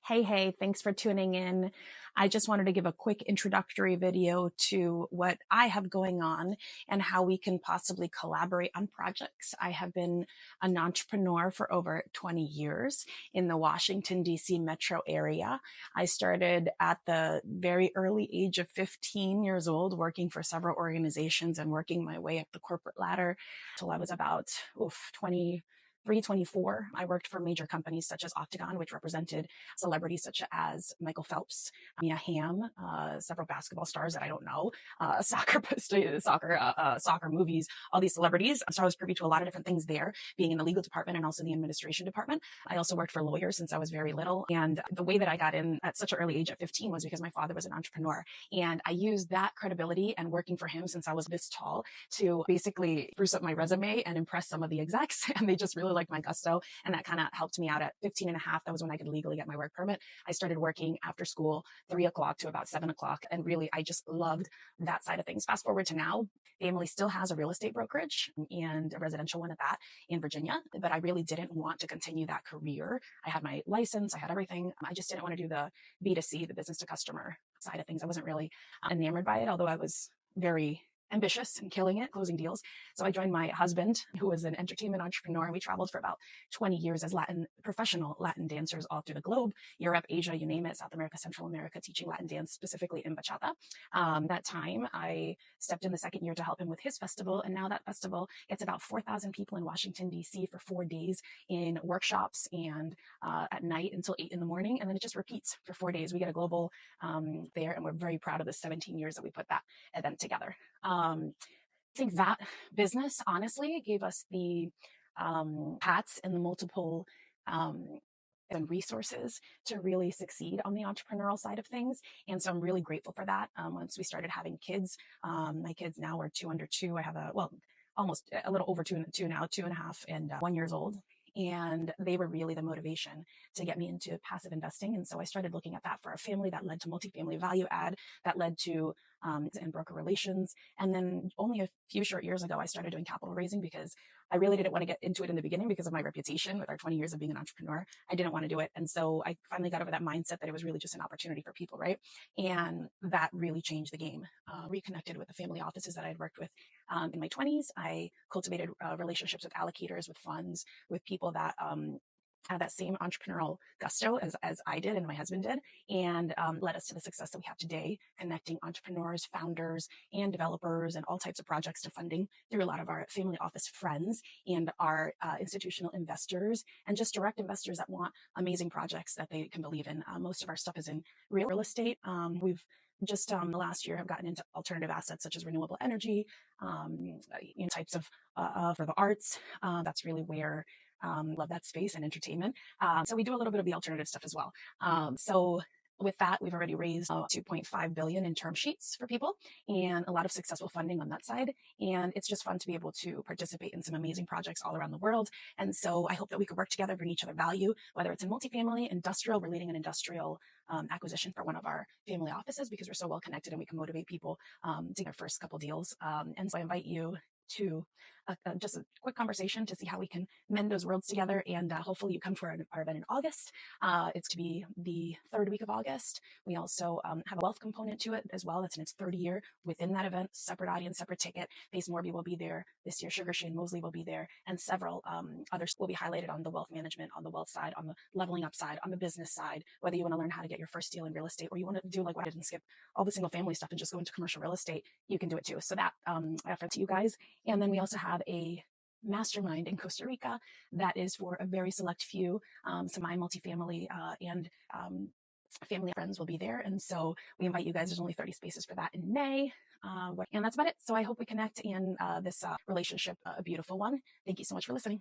Hey, thanks for tuning in. I just wanted to give a quick introductory video to what I have going on and how we can possibly collaborate on projects. I have been an entrepreneur for over 20 years in the Washington, D.C. metro area. I started at the very early age of 15 years old, working for several organizations and working my way up the corporate ladder till I was about 23, 24. I worked for major companies such as Octagon, which represented celebrities such as Michael Phelps, Mia Hamm, several basketball stars that I don't know, soccer movies, all these celebrities. So I was privy to a lot of different things there, being in the legal department and also the administration department. I also worked for lawyers since I was very little. And the way that I got in at such an early age at 15 was because my father was an entrepreneur. And I used that credibility and working for him since I was this tall to basically spruce up my resume and impress some of the execs. And they just really liked my gusto. And that kind of helped me out at 15 and a half. That was when I could legally get my work permit. I started working after school, 3 o'clock to about 7 o'clock. And really, I just loved that side of things. Fast forward to now, family still has a real estate brokerage and a residential one at that in Virginia. But I really didn't want to continue that career. I had my license, I had everything. I just didn't want to do the B2C, the business to customer side of things. I wasn't really enamored by it, although I was very ambitious and killing it, closing deals. So I joined my husband, who was an entertainment entrepreneur, and we traveled for about 20 years as professional Latin dancers all through the globe, Europe, Asia, you name it, South America, Central America, teaching Latin dance, specifically in bachata. That time, I stepped in the second year to help him with his festival, and now that festival gets about 4,000 people in Washington, D.C. for 4 days in workshops and at night until 8 in the morning, and then it just repeats for 4 days. We get a global there, and we're very proud of the 17 years that we put that event together. I think that business honestly gave us the hats and the multiple and resources to really succeed on the entrepreneurial side of things. And so I'm really grateful for that. Once we started having kids, my kids now are 2 under 2. I have almost a little over two now, 2.5 and 1 years old. And they were really the motivation to get me into passive investing. And so I started looking at that for a family. That led to multifamily value add, that led to and broker relations. And then only a few short years ago, I started doing capital raising because I really didn't want to get into it in the beginning because of my reputation with our 20 years of being an entrepreneur. I didn't want to do it. And so I finally got over that mindset that it was really just an opportunity for people, right? And that really changed the game. Reconnected with the family offices that I had worked with in my 20s. I cultivated relationships with allocators, with funds, with people that had that same entrepreneurial gusto as I did and my husband did, and led us to the success that we have today, connecting entrepreneurs, founders, and developers and all types of projects to funding through a lot of our family office friends and our institutional investors and just direct investors that want amazing projects that they can believe in. Most of our stuff is in real estate. We've just the last year have gotten into alternative assets such as renewable energy, types of for the arts. That's really where love that space and entertainment. So we do a little bit of the alternative stuff as well. So with that, we've already raised 2.5 billion in term sheets for people and a lot of successful funding on that side. And it's just fun to be able to participate in some amazing projects all around the world. And so I hope that we could work together, bring each other value, whether it's in multifamily, industrial. We're leading an industrial acquisition for one of our family offices because we're so well connected and we can motivate people to get their first couple deals. And so I invite you to just a quick conversation to see how we can mend those worlds together. And hopefully you come to our event in August. It's to be the third week of August. We also have a wealth component to it as well. That's in its third year within that event. Separate audience, separate ticket. Pace Morby will be there this year. Sugar Shane Mosley will be there. And several others will be highlighted on the wealth management, on the wealth side, on the leveling up side, on the business side, whether you want to learn how to get your first deal in real estate or you want to do like what I did and skip all the single family stuff and just go into commercial real estate, you can do it too. So that effort to you guys. And then we also have a mastermind in Costa Rica that is for a very select few. So my multifamily and family and friends will be there. And so we invite you guys. There's only 30 spaces for that in May. And that's about it. So I hope we connect and this relationship, a beautiful one. Thank you so much for listening.